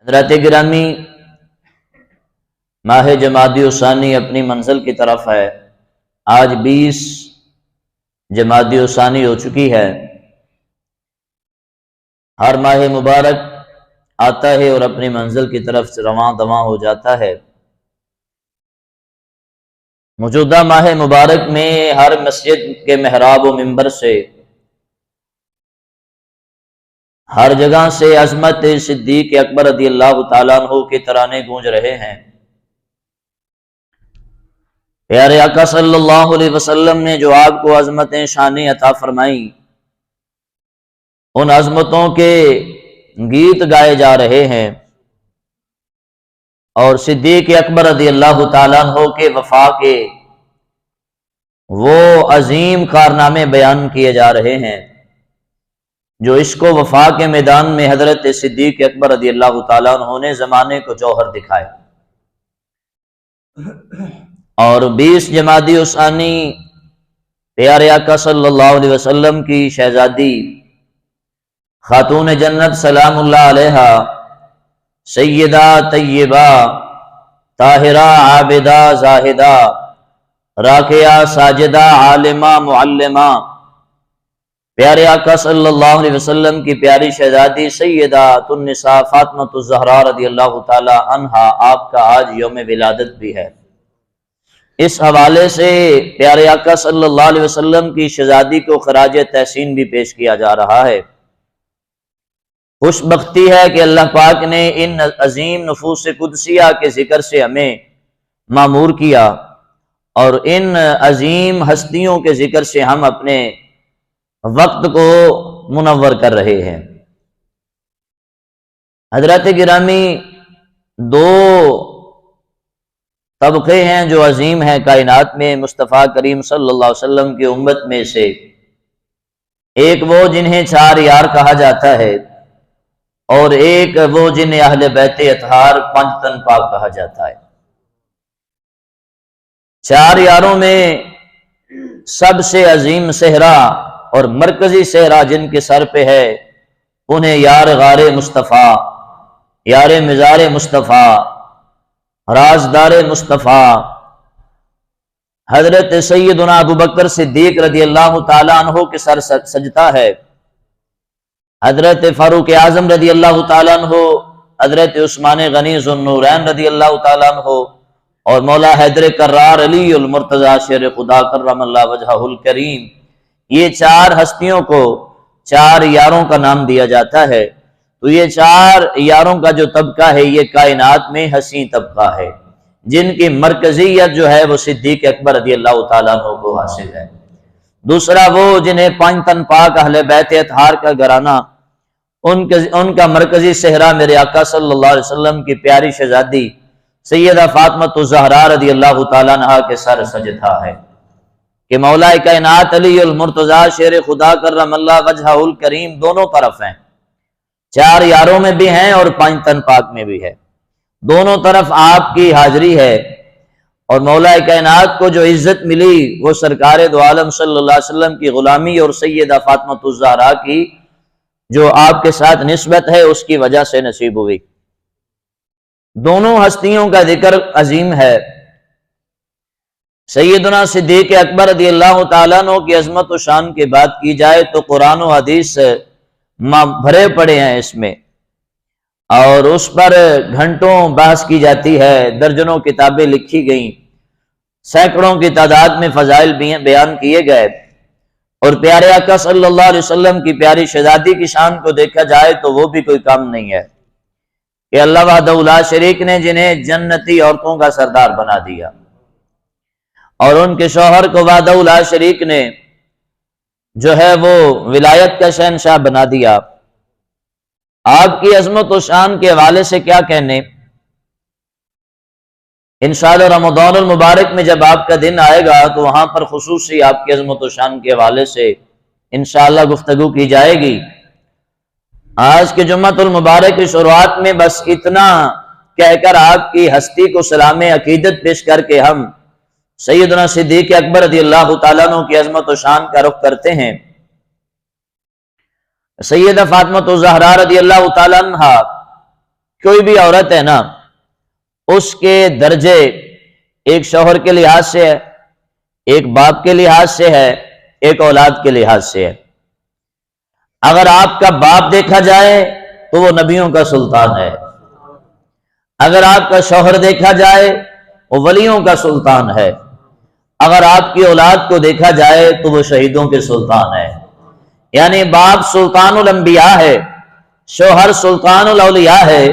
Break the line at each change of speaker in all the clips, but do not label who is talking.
حضرات گرامی، ماہ جمادی الثانی اپنی منزل کی طرف ہے۔ آج 20 جمادی الثانی ہو چکی ہے۔ ہر ماہ مبارک آتا ہے اور اپنی منزل کی طرف سے رواں دواں ہو جاتا ہے۔ موجودہ ماہ مبارک میں ہر مسجد کے محراب و منبر سے، ہر جگہ سے عظمت صدیق اکبر رضی اللہ تعالیٰ عنہ کے ترانے گونج رہے ہیں۔ پیارے آقا صلی اللہ علیہ وسلم نے جو آپ کو عظمتیں شانیں عطا فرمائیں، ان عظمتوں کے گیت گائے جا رہے ہیں، اور صدیق اکبر رضی اللہ تعالیٰ عنہ کے وفا کے وہ عظیم کارنامے بیان کیے جا رہے ہیں جو عشق و وفا کے میدان میں حضرت صدیق اکبر رضی اللہ تعالیٰ عنہ نے زمانے کو جوہر دکھائے۔ اور 20 جمادی الثانی پیارے آقا صلی اللہ علیہ وسلم کی شہزادی خاتون جنت سلام اللہ علیہا، سیدہ طیبہ طاہرہ عابدہ زاہدہ راکعہ ساجدہ عالمہ معلمہ، پیارے آقا صلی اللہ علیہ وسلم کی پیاری شہزادی سیدہ النساء فاطمہ الزہراء رضی اللہ تعالی عنہا، آپ کا آج یوم ولادت بھی ہے۔ اس حوالے سے پیارے آقا صلی اللہ علیہ وسلم کی شہزادی کو خراج تحسین بھی پیش کیا جا رہا ہے۔ خوش بختی ہے کہ اللہ پاک نے ان عظیم نفوس قدسیہ کے ذکر سے ہمیں معمور کیا، اور ان عظیم ہستیوں کے ذکر سے ہم اپنے وقت کو منور کر رہے ہیں۔ حضرات گرامی، دو طبقے ہیں جو عظیم ہیں کائنات میں مصطفیٰ کریم صلی اللہ علیہ وسلم کی امت میں سے۔ ایک وہ جنہیں 4 یار کہا جاتا ہے، اور ایک وہ جنہیں اہل بیت اطہار 5 تن پاک کہا جاتا ہے۔ 4 یاروں میں سب سے عظیم صحرا اور مرکزی صحرا جن کے سر پہ ہے، انہیں یار غار مصطفیٰ، یار مزار مصطفیٰ، رازدار مصطفیٰ حضرت سیدنا ابوبکر صدیق رضی اللہ تعالی عنہ کے سر سجتا ہے۔ حضرت فاروق اعظم رضی اللہ تعالی عنہ، حضرت عثمان غنی ذو النورین رضی اللہ تعالی عنہ، اور مولا حیدر کرار علی المرتضی شیر خدا کرم اللہ وجہہ الکریم، یہ 4 ہستیوں کو 4 یاروں کا نام دیا جاتا ہے۔ تو یہ 4 یاروں کا جو طبقہ ہے، یہ کائنات میں حسین طبقہ ہے، جن کی مرکزیت جو ہے وہ صدیق اکبر رضی اللہ تعالیٰ عنہ کو حاصل ہے۔ دوسرا وہ جنہیں 5 تن پاک اہل بیت اطہار کا گھرانہ، ان کا مرکزی صحرا میرے آقا صلی اللہ علیہ وسلم کی پیاری شہزادی سیدہ فاطمہ الزہراء رضی اللہ تعالیٰ عنہا کے سر سجدہ ہے کہ مولا کائنات علی المرتضی شیر خدا کرم اللہ وجہہ الکریم دونوں طرف ہیں، 4 یاروں میں بھی ہیں اور 5 تن پاک میں بھی ہے، دونوں طرف آپ کی حاضری ہے۔ اور مولا کائنات کو جو عزت ملی وہ سرکار دو عالم صلی اللہ علیہ وسلم کی غلامی اور سیدہ فاطمہ الزہراء کی جو آپ کے ساتھ نسبت ہے اس کی وجہ سے نصیب ہوئی۔ دونوں ہستیوں کا ذکر عظیم ہے۔ سیدنا صدیق اکبر رضی اللہ تعالیٰ عنہ کی عظمت و شان کی بات کی جائے تو قرآن و حدیث بھرے پڑے ہیں اس میں، اور اس پر گھنٹوں بحث کی جاتی ہے، درجنوں کتابیں لکھی گئیں، سینکڑوں کی تعداد میں فضائل بیان کیے گئے، اور پیارے آقا صلی اللہ علیہ وسلم کی پیاری شہزادی کی شان کو دیکھا جائے تو وہ بھی کوئی کام نہیں ہے کہ اللہ وحدہ لا شریک نے جنہیں جنتی عورتوں کا سردار بنا دیا، اور ان کے شوہر کو وحدہ لا شریک نے جو ہے وہ ولایت کا شہنشاہ بنا دیا۔ آپ کی عظمت و شان کے حوالے سے کیا کہنے، انشاءاللہ رمضان المبارک میں جب آپ کا دن آئے گا تو وہاں پر خصوصی آپ کی عظمت و شان کے حوالے سے انشاءاللہ گفتگو کی جائے گی۔ آج کے جمعۃ المبارک کی شروعات میں بس اتنا کہہ کر آپ کی ہستی کو سلام عقیدت پیش کر کے ہم سیدنا صدیق اکبر رضی اللہ تعالیٰ عنہ کی عظمت و شان کا رخ کرتے ہیں۔ سیدہ فاطمہ الزہراء رضی اللہ تعالیٰ عنہا کوئی بھی عورت ہے نا، اس کے درجے ایک شوہر کے لحاظ سے ہے، ایک باپ کے لحاظ سے ہے، ایک اولاد کے لحاظ سے ہے۔ اگر آپ کا باپ دیکھا جائے تو وہ نبیوں کا سلطان ہے، اگر آپ کا شوہر دیکھا جائے وہ ولیوں کا سلطان ہے، اگر آپ کی اولاد کو دیکھا جائے تو وہ شہیدوں کے سلطان ہے۔ یعنی باپ سلطان الانبیاء ہے، شوہر سلطان الاولیاء ہے،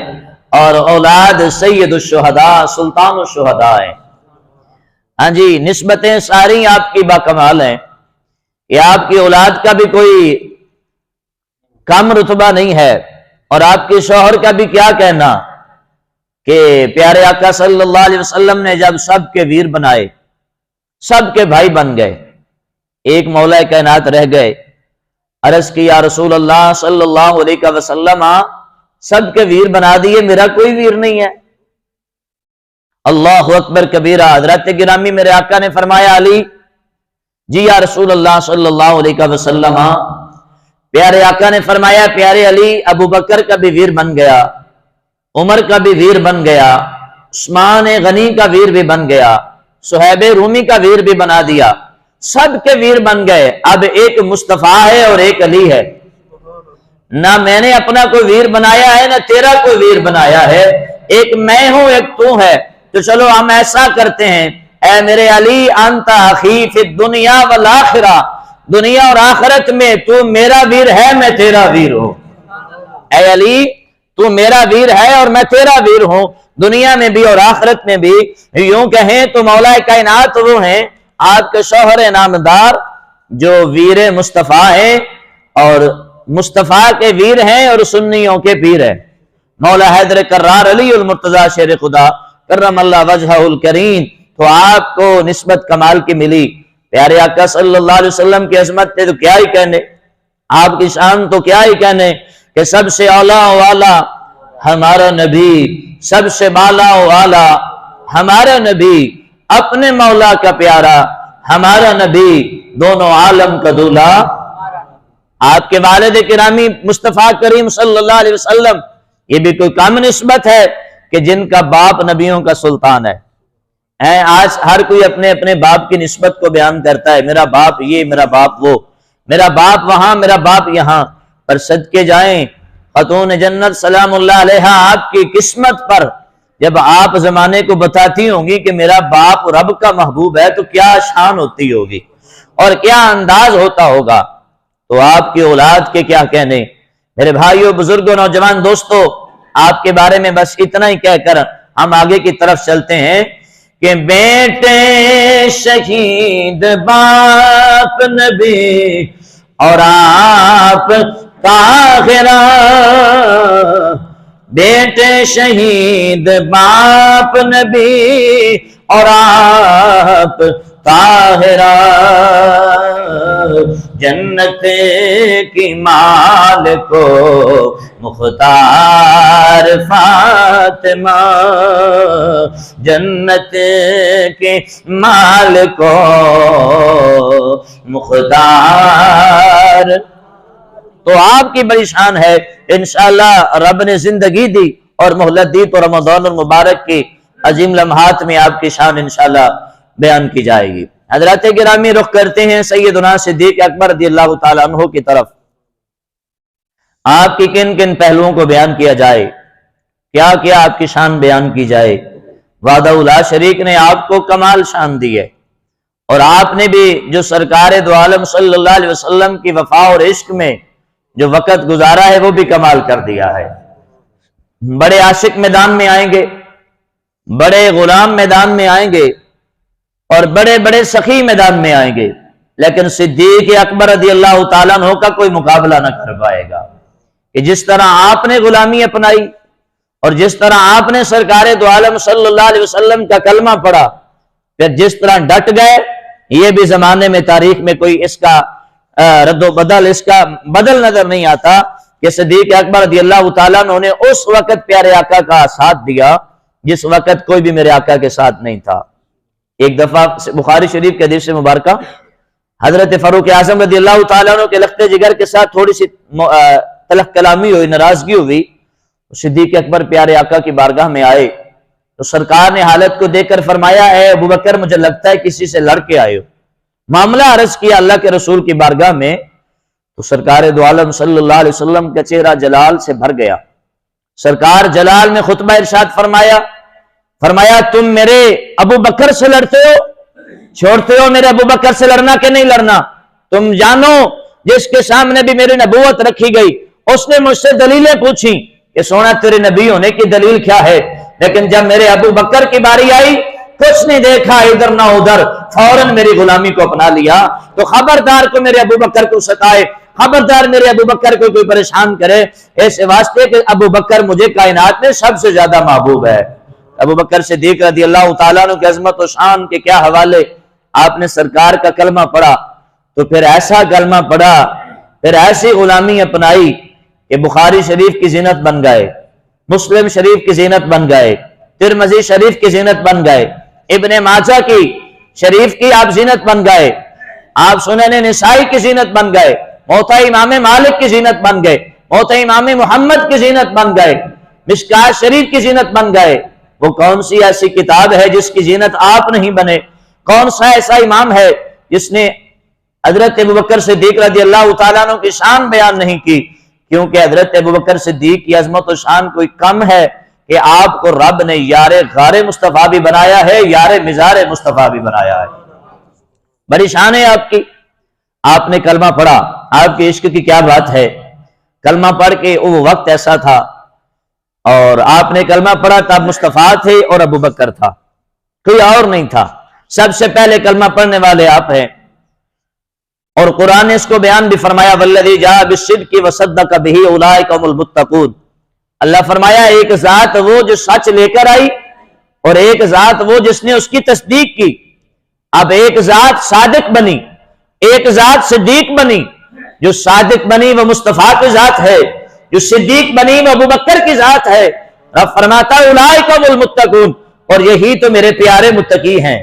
اور اولاد سید الشہداء سلطان الشہداء ہے۔ ہاں جی، نسبتیں ساری آپ کی باکمال ہیں، یہ آپ کی اولاد کا بھی کوئی کم رتبہ نہیں ہے، اور آپ کے شوہر کا بھی کیا کہنا کہ پیارے آقا صلی اللہ علیہ وسلم نے جب سب کے ویر بنائے، سب کے بھائی بن گئے، ایک مولا کائنات رہ گئے، عرض کی یا رسول اللہ صلی اللہ علیہ وسلم سب کے ویر بنا دیے، میرا کوئی ویر نہیں ہے۔ اللہ اکبر کبیرہ۔ حضرت گرامی میرے آقا نے فرمایا علی جی یا رسول اللہ صلی اللہ علیہ وسلم، پیارے آقا نے فرمایا پیارے علی ابو بکر کا بھی ویر بن گیا، عمر کا بھی ویر بن گیا، عثمان غنی کا ویر بھی بن گیا، صہیب رومی کا ویر بھی بنا دیا، سب کے ویر بن گئے، اب ایک مصطفیٰ ہے اور ایک علی ہے۔ نہ میں نے اپنا کوئی ویر بنایا ہے، نہ تیرا کوئی ویر بنایا ہے، ایک میں ہوں ایک تو ہے۔ تو چلو ہم ایسا کرتے ہیں، اے میرے علی انت اخی فی الدنیا والآخرہ، دنیا اور آخرت میں تو میرا ویر ہے، میں تیرا ویر ہوں۔ اے علی تو میرا ویر ہے اور میں تیرا ویر ہوں، دنیا میں بھی اور آخرت میں بھی۔ یوں کہیں تو مولا کائنات وہ ہیں، آپ کے شوہر نامدار جو ویر مصطفیٰ ہیں، اور مصطفیٰ کے ویر ہیں اور سنیوں کے پیر ہیں۔ مولا حیدر کرار علی المرتضی شیر خدا کرم اللہ وجہہ الکریم، تو آپ کو نسبت کمال کی ملی۔ پیارے آقا صلی اللہ علیہ وسلم کی عظمت تے تو کیا ہی کہنے، آپ کی شان تو کیا ہی کہنے کہ سب سے اولا والا ہمارا نبی، سب سے بالا والا ہمارا نبی، اپنے مولا کا پیارا ہمارا نبی، دونوں عالم کا دولہ۔ آپ کے والد کرامی مصطفیٰ کریم صلی اللہ علیہ وسلم، یہ بھی کوئی کم نسبت ہے کہ جن کا باپ نبیوں کا سلطان ہے۔ آج ہر کوئی اپنے اپنے باپ کی نسبت کو بیان کرتا ہے، میرا باپ یہ، میرا باپ وہ، میرا باپ وہاں، میرا باپ یہاں۔ پر صدقے جائیں خاتون جنت سلام اللہ علیہا آپ کی قسمت پر، جب آپ زمانے کو بتاتی ہوں گی کہ میرا باپ رب کا محبوب ہے تو کیا شان ہوتی ہوگی اور کیا انداز ہوتا ہوگا، تو آپ کی اولاد کے کیا کہنے۔ میرے بھائیوں، بزرگوں، نوجوان دوستو، آپ کے بارے میں بس اتنا ہی کہہ کر ہم آگے کی طرف چلتے ہیں کہ بیٹے شہید باپ نبی اور آپ طاہرہ، بیٹے شہید باپ نبی اور آپ طاہرہ، جنت کی مال کو مختار فاطمہ، جنت کے مال کو مختار۔ تو آپ کی بڑی شان ہے، انشاءاللہ رب نے زندگی دی اور مہلت دی تو رمضان المبارک کی عظیم لمحات میں آپ کی شان انشاءاللہ بیان کی جائے گی۔ حضرات گرامی، رخ کرتے ہیں سیدنا صدیق اکبر رضی اللہ تعالیٰ عنہ کی طرف۔ آپ کی کن کن پہلوؤں کو بیان کیا جائے، کیا کیا آپ کی شان بیان کی جائے۔ وحدہ لا شریک نے آپ کو کمال شان دی ہے، اور آپ نے بھی جو سرکار دو عالم صلی اللہ علیہ وسلم کی وفا اور عشق میں جو وقت گزارا ہے وہ بھی کمال کر دیا ہے۔ بڑے عاشق میدان میں آئیں گے، بڑے غلام میدان میں آئیں گے، اور بڑے بڑے سخی میدان میں آئیں گے، لیکن صدیق اکبر رضی اللہ تعالیٰ عنہ کا کوئی مقابلہ نہ کر پائے گا کہ جس طرح آپ نے غلامی اپنائی اور جس طرح آپ نے سرکار دو عالم صلی اللہ علیہ وسلم کا کلمہ پڑھا، پھر جس طرح ڈٹ گئے، یہ بھی زمانے میں تاریخ میں کوئی اس کا رد و بدل، اس کا بدل نظر نہیں آتا کہ صدیق اکبر رضی اللہ تعالیٰ عنہ نے اس وقت پیارے آقا کا ساتھ دیا جس وقت کوئی بھی میرے آقا کے ساتھ نہیں تھا۔ ایک دفعہ بخاری شریف کے حدیث مبارکہ، حضرت فاروق اعظم رضی اللہ تعالیٰ عنہ کے لخت جگر کے ساتھ تھوڑی سی تلخ کلامی ہوئی، ناراضگی ہوئی، صدیق اکبر پیارے آقا کی بارگاہ میں آئے تو سرکار نے حالت کو دیکھ کر فرمایا اے ابو بکر مجھے لگتا ہے کسی سے لڑ کے آئے ہو۔ معاملہ عرض کیا اللہ کے رسول کی بارگاہ میں تو سرکار دو عالم صلی اللہ علیہ وسلم کا چہرہ جلال سے بھر گیا۔ سرکار جلال میں خطبہ ارشاد فرمایا تم میرے ابو بکر سے لڑتے ہو، چھوڑتے ہو میرے ابو بکر سے لڑنا کہ نہیں لڑنا؟ تم جانو جس کے سامنے بھی میری نبوت رکھی گئی اس نے مجھ سے دلیلیں پوچھی کہ سونا تیرے نبی ہونے کی دلیل کیا ہے، لیکن جب میرے ابو بکر کی باری آئی کچھ نہیں دیکھا ادھر نہ ادھر، فوراً میری غلامی کو اپنا لیا۔ تو خبردار کو میرے ابو بکر کو ستائے، خبردار میرے ابو بکر کو کوئی پریشان کرے، ایسے واسطے کہ ابو بکر مجھے کائنات میں سب سے زیادہ محبوب ہے۔ ابو بکر صدیق رضی اللہ تعالیٰ عنہ کی عظمت و شان کے کیا حوالے، آپ نے سرکار کا کلمہ پڑھا تو پھر ایسا کلمہ پڑھا، پھر ایسی غلامی اپنائی کہ بخاری شریف کی زینت بن گئے، مسلم شریف کی زینت بن گئے، ترمذی شریف کی زینت بن گئے، ابن ماجہ کی شریف کی آپ زینت بن گئے، آپ سنن نسائی کی زینت بن گئے، موطا امام مالک کی زینت بن گئے، موطا امام محمد کی زینت بن گئے، مشکات شریف کی زینت بن گئے۔ وہ کون سی ایسی کتاب ہے جس کی زینت آپ نہیں بنے؟ کون سا ایسا امام ہے جس نے حضرت ابوبکر صدیق رضی اللہ تعالیٰ عنہ کی شان بیان نہیں کی؟ کیونکہ حضرت ابوبکر صدیق کی عظمت و شان کوئی کم ہے کہ آپ کو رب نے یار غار مصطفیٰ بھی بنایا ہے، یار مزار مصطفیٰ بھی بنایا ہے۔ بڑی شان ہے آپ کی۔ آپ نے کلمہ پڑھا، آپ کے عشق کی کیا بات ہے۔ کلمہ پڑھ کے وہ وقت ایسا تھا اور آپ نے کلمہ پڑھا تب مصطفیٰ تھے اور ابو بکر تھا، کوئی اور نہیں تھا۔ سب سے پہلے کلمہ پڑھنے والے آپ ہیں، اور قرآن نے اس کو بیان بھی فرمایا والذی جاء بالصدق وصدق بہ اولئک هم المتقون۔ اللہ فرمایا ایک ذات وہ جو سچ لے کر آئی اور ایک ذات وہ جس نے اس کی تصدیق کی۔ اب ایک ذات صادق بنی، ایک ذات صدیق بنی۔ جو صادق بنی وہ مصطفیٰ کی ذات ہے، جو صدیق بنی وہ ابوبکر کی ذات ہے۔ رب فرماتا اولئک هم المتقون، اور یہی تو میرے پیارے متقی ہیں،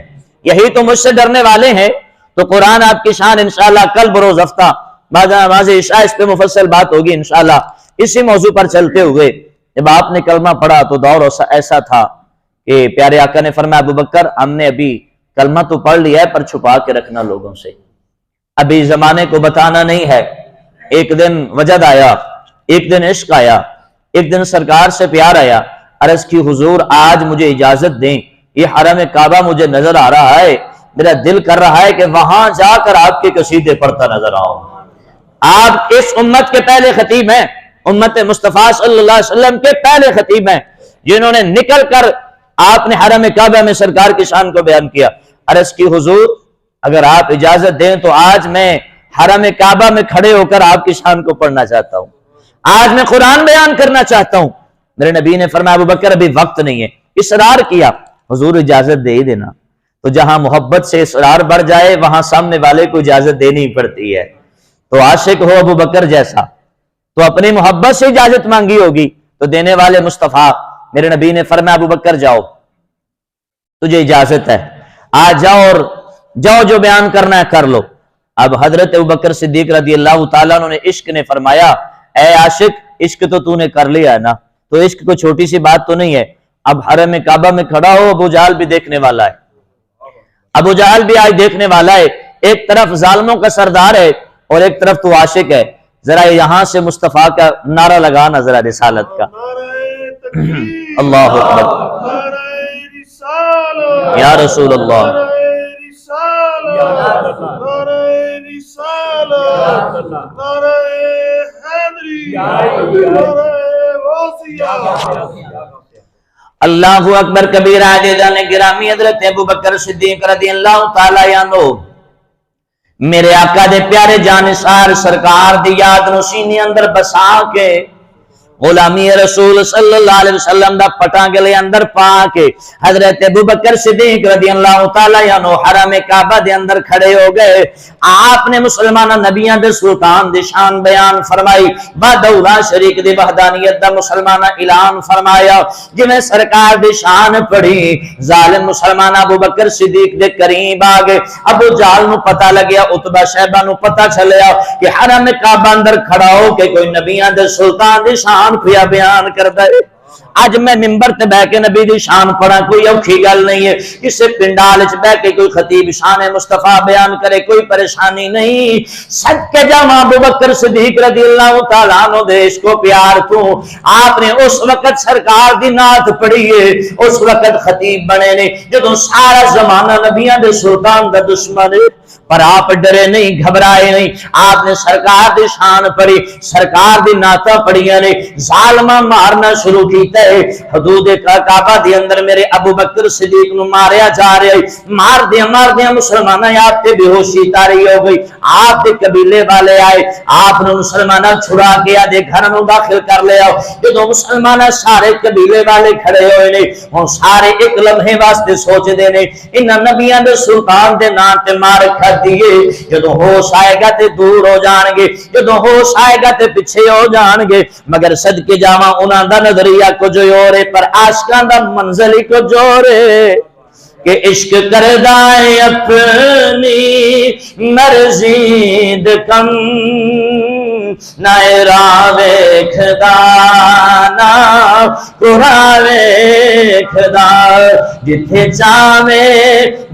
یہی تو مجھ سے ڈرنے والے ہیں۔ تو قرآن آپ کی شان انشاءاللہ کل بروز ہفتہ بعد نماز عشاء اس پہ مفصل بات ہوگی انشاءاللہ۔ اسی موضوع پر چلتے ہوئے جب آپ نے کلمہ پڑھا تو دور ایسا تھا کہ پیارے آقا نے فرمایا ابو بکر ہم نے ابھی کلمہ تو پڑھ لیا ہے پر چھپا کے رکھنا لوگوں سے، ابھی زمانے کو بتانا نہیں ہے۔ ایک دن وجد آیا، ایک دن عشق آیا، ایک دن سرکار سے پیار آیا، عرض کی حضور آج مجھے اجازت دیں، یہ حرم کعبہ مجھے نظر آ رہا ہے، میرا دل کر رہا ہے کہ وہاں جا کر آپ کے قصیدے پڑھتا نظر آؤں۔ آپ اس امت کے پہلے خطیب ہیں، امت مصطفیٰ صلی اللہ علیہ وسلم کے پہلے خطیب ہیں جنہوں نے نکل کر آپ نے حرم کعبہ میں سرکار کی شان کو بیان کیا۔ عرض کی حضور اگر آپ اجازت دیں تو آج میں حرم کعبہ میں کھڑے ہو کر آپ کی شان کو پڑھنا چاہتا ہوں، آج میں قرآن بیان کرنا چاہتا ہوں۔ میرے نبی نے فرمایا ابو بکر ابھی وقت نہیں ہے، اصرار کیا، حضور اجازت دے ہی دینا۔ تو جہاں محبت سے اصرار بڑھ جائے وہاں سامنے والے کو اجازت دینی پڑتی ہے۔ تو عاشق ہو ابو بکر جیسا تو اپنی محبت سے اجازت مانگی ہوگی، تو دینے والے مصطفیٰ میرے نبی نے فرمایا ابو بکر جاؤ تجھے اجازت ہے، آج جاؤ اور جاؤ جو بیان کرنا ہے کر لو۔ اب حضرت ابوبکر صدیق رضی اللہ تعالیٰ عنہ نے عشق نے فرمایا اے عاشق عشق تو نے کر لیا ہے نا، تو عشق کو چھوٹی سی بات تو نہیں ہے، اب حرم کعبہ میں کھڑا ہو، ابو جہل بھی دیکھنے والا ہے، ابو جہل بھی آج دیکھنے والا ہے، ایک طرف ظالموں کا سردار ہے اور ایک طرف تو عاشق ہے، ذرا یہاں سے مصطفیٰ کا نعرہ لگانا ذرا رسالت کا، اللہ اکبر یا رسول اللہ، اللہ اکبر کبیرہ عزیزان گرامی، حضرت ابوبکر صدیق رضی اللہ تعالی عنہ میرے آقا دے پیارے جانثار سرکار دی یاد نو سینے اندر بسا کے غلامی رسول صلی اللہ علیہ وسلم دا پٹا گلے اندر پا کے حضرت ابوبکر صدیق رضی اللہ تعالی عنہ حرم کعبہ دے اندر کھڑے ہو گئے۔ آپ نے مسلمان نبیان دے سلطان دی شان بیان فرمائی، بادولا شریک دی وحدانیت دا مسلمان اعلان فرمایا، جی میں سرکار دی شان پڑھی ظالم مسلمان ابوبکر صدیق دے قریب آگے، ابو جہل نو پتہ لگیا، عتبہ شیبہ نو پتہ چلیا کہ حرم کعبہ اندر کھڑا ہو کے کوئی نبیان دے سلطان دی شان شان پیا بیان کردا ہے۔ اج میں ممبر تے بیٹھ کے نبی دی شان پڑھا کوئی اوکھی گل نہیں ہے، کسے پنڈال وچ بیٹھ کے کوئی خطیب شان مصطفیٰ بیان کرے کوئی پریشانی نہیں۔ صدقے جاواں ابو بکر صدیق رضی اللہ تعالیٰ عنہ دے عشق و پیار تو آپ نے اس وقت سرکار دی نعت پڑھی ہے، اس وقت خطیب بنے نے جدوں سارا زمانہ نبیاں دے سلطان دا دشمن ہے، پر آپ ڈرے نہیں گھبرائے نہیں، آپ نے سرکار دی شان پڑھی، سرکار دی نعتاں پڑھیاں نے، ظالماں مارنا شروع کیتا ہے۔ حدود کعبہ دے اندر میرے ابو بکر صدیق نو ماریا جا رہا ہے، مار دیا مسلماناں آپ تے بے ہوشی تاری ہو گئی، آپ دے قبیلے والے آئے، آپ نے مسلماناں چھڑا کے آدھے گھر میں داخل کر لیا۔ جدوں مسلماناں سارے قبیلے والے کھڑے ہوئے نے، ہن سارے ایک لمحے واسطے سوچ دے نے انہاں نبیاں دے سلطان دے نام تے مار کھا دیے، جدوں ہوش آئے گا تے دور ہو جان گے، جدوں ہوش آئے گا تے پیچھے ہو جان گے، مگر صدقے جاواں انہاں دا نظریہ کچھ اور ہے، پر عاشقاں دا منزل ہی کچھ اور ہے کہ عشق کردا ہے اپنی مرضی دے کم، نہ راہ ویکھدا نہ راہ ویکھدا، جتھے چاہے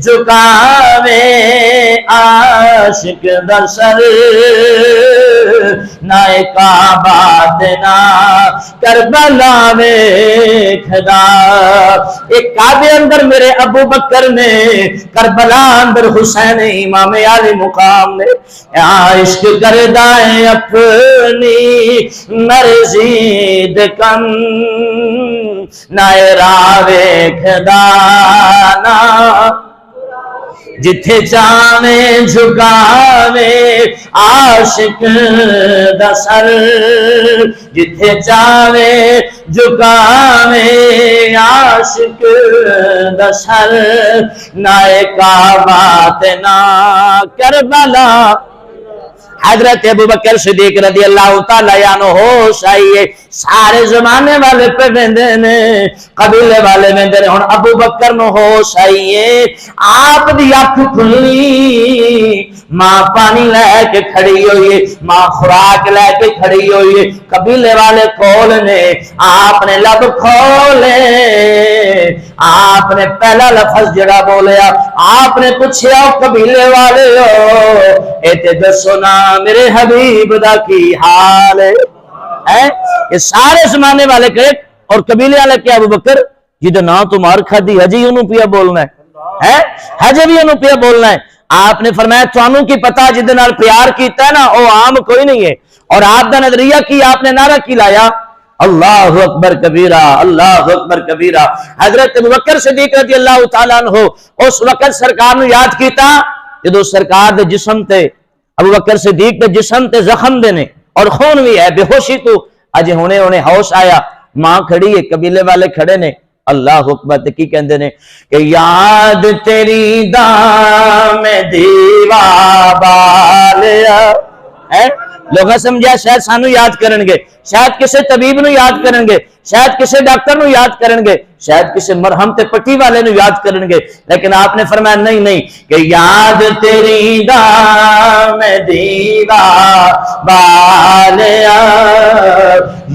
جھکاوے عاشق دا سر، نہ کعبہ تے نہ کربلا ویکھدا۔ ایک کعبے اندر میرے ابو بکر نے، کربلا اندر حسین امام علی مقام نے، عشق کردا ہے اپنی مرضی دے کم، نہ راہ ویکھدا نہ جتھے چاہے جھکاوے عاشق دا سر، جتھے چاہے جھکاوے عاشق دا سر، نہ کعبہ تے نہ کربلا۔ حضرت ابو بکر صدیق رضی اللہ تعالیٰ عنہ ہوش آئیے، سارے زمانے والے پہ ویندے نے، قبیلے والے ویندے نے، ہن ابو بکر نو ہوش آئیے، آپ دی اکھ کھلی، ماں پانی لے کے کھڑی ہوئی ہے، ماں خوراک لے کے کھڑی ہوئی ہے، قبیلے والے کول نے، آپ نے لب کھولے، آپ نے پہلا لفظ جڑا بولیا، آپ نے پوچھیا قبیلے والے ہو اے تے دسو نا میرے حبیب دا کی حال ہے؟ یہ سارے زمانے والے کہے اور قبیلے والے کیا ابو بکر جدے نا تمہار کھدی حجی انہوں پیا بولنا ہے، حجی بھی انہوں پیا بولنا ہے۔ آپ نے فرمایا توانوں کی پتا جدے نال پیار کیتا ہے نا وہ عام کوئی نہیں ہے، اور آپ دا نظریہ کی آپ نے نعرہ کی لایا اللہ اکبر کبیرہ، اللہ اکبر کبیرہ۔ حضرت ابوبکر صدیق رضی اللہ تعالیٰ عنہ اس وقت سرکار نو یاد کیتا جدو سرکار دے جسم تے ابوبکر صدیق دے جسم تے زخم دینے اور خون بھی ہے، بے ہوشی تو اج ہونے ہوش آیا، ماں کھڑی ہے، قبیلے والے کھڑے نے، اللہ اکبر تے کی کہندے نے کہ یاد تیری دام دیوا بالیا ہے۔ لوگاں سمجھا شاید سانو یاد کرن گے، شاید کسے طبیب نو یاد کرن گے، شاید کسے ڈاکٹر نو یاد کرن گے، شاید کسے مرہم تے پٹی والے نو یاد کرن گے، لیکن آپ نے فرمایا نہیں کہ یاد تیری دام دیوا بالیا،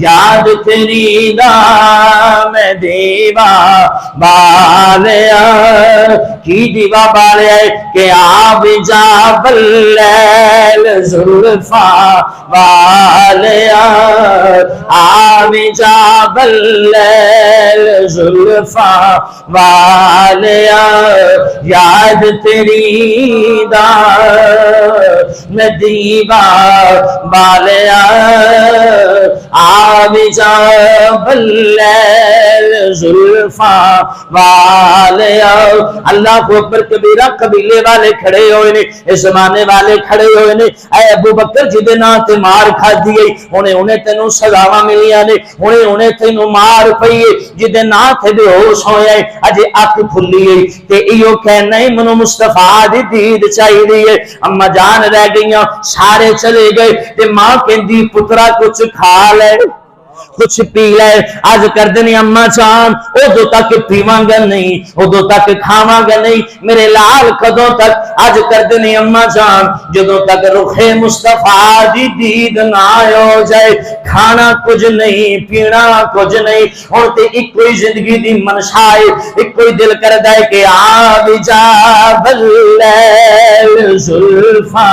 یاد تیری دام دیوا بالیا، کی دیوا بالیا کہ آب جا باللیل زلفا بالیا، آب جا باللیل زلفا والیا، یاد تیری دام دیوا بالیا، آب جا باللیل زلفا والیا۔ اللہ کو اکبر کبیرہ، قبیلے والے کھڑے ہوئے نے، اس زمانے والے کھڑے ہوئے نے، اے ابو بکر جدے نا تے مار کھا دیئے، انہیں تینوں سزاواں ملیاں نے، انہیں تینوں مار پئیے، جدے نا تے بے ہوش ہوئے اجے اکھ کھلی ہے تے ایو کہنا ہے منو مصطفیٰ دی دید چاہی دی ہے۔ اما جان رہ گئیاں، سارے چلے گئے تے ماں کہندی پترا کچھ کھا لے، کچھ پی لے اج کردے نے اما جان ادو تک پیواں گا نہیں ادو تک کھاواں گا نہیں میرے لال کدوں تک اج کردے نے اما جان جدوں تک رخ مصطفیٰ دی دید نہ ہو جائے کھانا کچھ نہیں پینا کچھ نہیں ہن تے ایک کوئی زندگی دی منشا ہے ایک کوئی دل کردا ہے کہ آ جا بلیل زلفا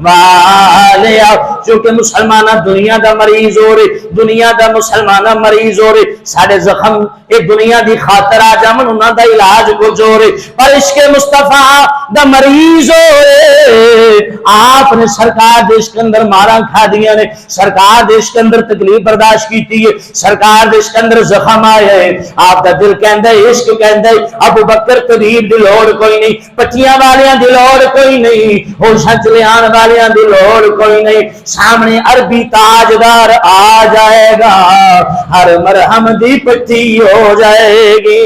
والیا چونکہ مسلمانہ دنیا دا مریض ہو رہے دنیا دا مسلمانہ مریض ہو رہے سارے زخم اے دنیا دی خاطر آ جامن انہاں دا علاج کو جو رہے پر عشق مصطفیٰ دا مریض ہو رہے آپ نے سرکار دیش کے اندر مارا کھا دیا نے سرکار دیش کے اندر تکلیف برداشت کی تھی سرکار دیش کے اندر زخم آیا ہے آپ دا دل کہندہ ہے عشق کہندہ ہے ابو بکر طبیب دی لوڑ کوئی نہیں پٹیاں والیاں دی لوڑ کوئی نہیں ہوشاں چلیان والیاں دی لوڑ کوئی نہیں سامنے عربی تاجدار آ جائے گا ہر مرہم دی پٹی ہو جائے گی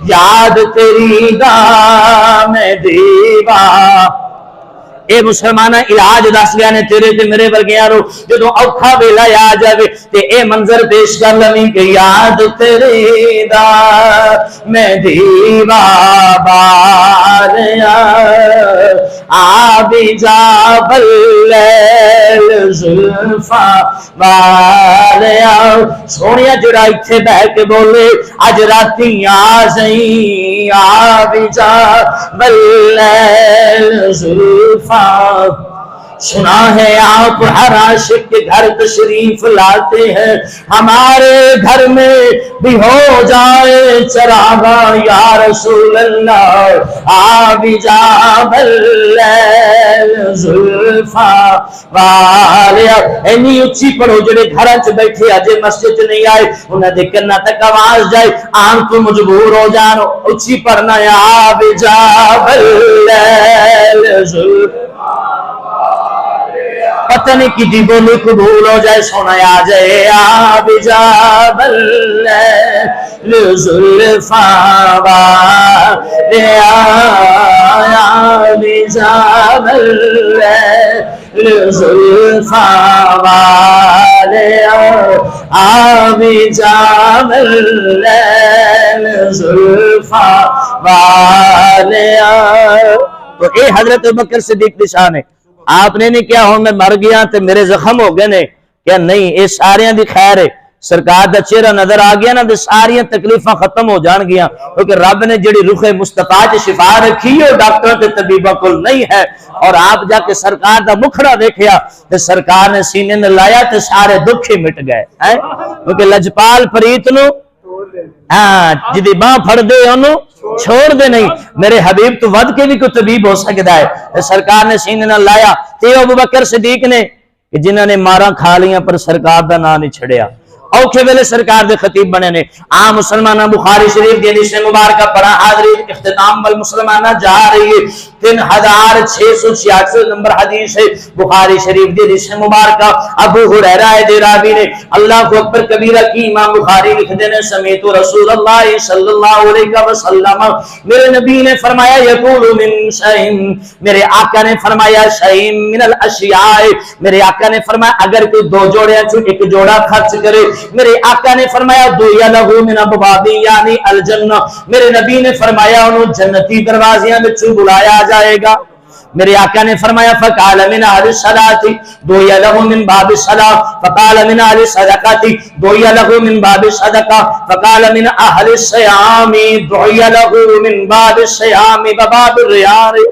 یاد تیری دا میں دیوا اے مسلمانہ علاج دس گیا نے تیرے تے میرے ورگیاں رو جدوں اوکھا ویلا آ جاوے تے اے منظر پیش کر لویں کہ یاد تیری دا میں دیوا باریا آ بھی جا بلیل زلفا باریا سونیا جڑا ایتھے بہ کے بولے اج راتی آ جائیں آ بھی جا بلیل زلفا سنا ہے آپ ہر عاشق کے گھر تشریف لاتے ہیں ہمارے گھر میں بھی ہو جائے چراغا یا رسول اللہ آبی جا بلیل زلفا والیا اینی اچھی پڑھو جڑے گھران چ بیٹھے آجے مسجد نہیں آئے انہیں دیکھنا تک آواز جائے آن تو مجبور ہو جانو اچھی پڑھنا یا آبی جا بلیل زلفا پتہ نہیں کی دی بولی قبول ہو جائے سونا آ جائے آب جا بلیل زلفا والیا آب جا بلیل زلفا والیا آب جا بلیل زلفا والیا تو اے حضرت بکر صدیق کی شان ہے آپ نے نہیں کیا ہوں میں مر گیا تے میرے زخم ہو گئے نے کیا نہیں اے ساریاں دی خیر ہے سرکار دا چہرہ نظر آ گیا نا تے ساریاں تکلیفاں ختم ہو جان گیا کیونکہ رب نے جڑی رخ مصطفیٰ تے شفا رکھی ہے ڈاکٹر تے طبیباں کول نہیں ہے اور آپ جا کے سرکار دا مکھڑا دیکھیا تے سرکار نے سینے میں لایا تے سارے دکھ ہی مٹ گئے کیونکہ لجپال پریت نو جدی باں پھڑ دے انہوں چھوڑ دے نہیں میرے حبیب تو ود کے بھی کوئی طبیب ہو سکتا ہے سرکار نے سینے نہ لایا تے ابو بکر صدیق نے کہ جنہوں نے مارا کھا لیاں پر سرکار دا نام نہیں چھڑیا اوکھے ویلے سرکار دے خطیب بنے نے عام مسلمانہ بخاری شریف دی حدیث مبارکہ پڑھا حاضرین اختتام والمسلمانہ جا رہی ہے 3666 نمبر حدیث ہے بخاری شریف دی حدیث مبارکہ ابو ہریرہ دے راوی نے اللہ اکبر کبیرہ کی امام بخاری لکھ دینے سمیت رسول اللہ صلی اللہ علیہ وسلم میرے نبی نے فرمایا یقول من شئیم میرے آقا نے فرمایا شئیم من الاشیاء میرے آقا نے فرمایا اگر کوئی دو جوڑے چوں ایک جوڑا خرچ کرے میرے آقا نے فرمایا دویا لہو من ابوابی یعنی الجنہ میرے نبی نے فرمایا انہوں جنتی دروازیاں میں چھو بلایا جائے گا میرے آقا نے فرمایا فقال من اہل الصلاة دویا لہو من باب الصلاة فقال من اہل الصدقة دویا لہو من باب الصدقة فقال من اہل الصیام دویا لہو من باب الصیام وباب الریان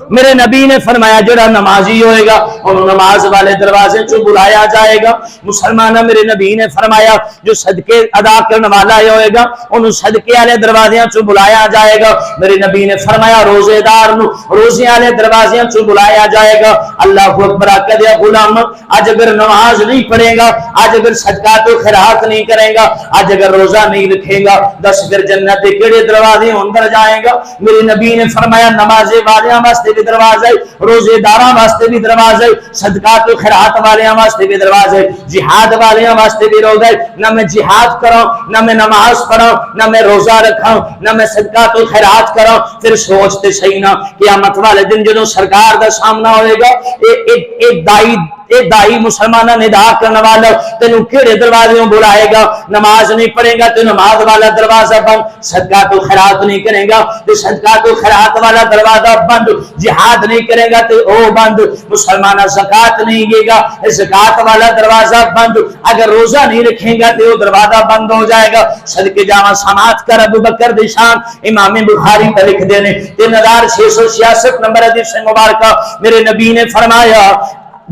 میرے نبی نے فرمایا جڑا نمازی ہوئے گا انہوں نماز والے دروازے چو بلایا جائے گا مسلمانہ میرے نبی نے فرمایا جو صدقے ادا کرنے والا ہوئے گا انہوں صدقے والے دروازے چو بلایا جائے گا میرے نبی نے فرمایا روزے دار نو روزے والے دروازے چو بلایا جائے گا اللہ اکبر آقا دیا غلام آج اگر نماز نہیں پڑھے گا آج اگر صدقات و خیرات نہیں کرے گا آج اگر روزہ نہیں رکھے گا دس پھر جنت کیڑے دروازے اندر جائے گا میرے نبی نے فرمایا نمازے والیاں واسطے بھی دروازے روزے داراں واسطے بھی دروازے صدقات و خیرات والیاں واسطے بھی دروازے جہاد والیاں واسطے بھی روزے نہ میں جہاد کراں نہ میں نماز پڑھاں نہ میں روزہ رکھاں نہ میں صدقات و خیرات کراں پھر سوچتے صحیح نہ قیامت والے دن جدوں سرکار دا سامنا ہوئے گا ایک دائی اے دائی مسلمانہ ندا کرنے والا تینوں کیڑے دروازے بلائے گا؟ نماز نہیں پڑھے گا تو نماز والا دروازہ بند، صدقہ تو خیرات نہیں کرے گا تو صدقہ تو خیرات والا دروازہ بند، جہاد نہیں کرے گا تو او بند، مسلمانہ زکات نہیں دے گا زکات والا دروازہ بند، اگر روزہ نہیں رکھے گا تو دروازہ بند ہو جائے گا۔ صدقے جاواں سماعت کر ابو بکر دی شان امام بخاری پہ لکھ دینے 3666 نمبر حدیث مبارکہ میرے نبی نے فرمایا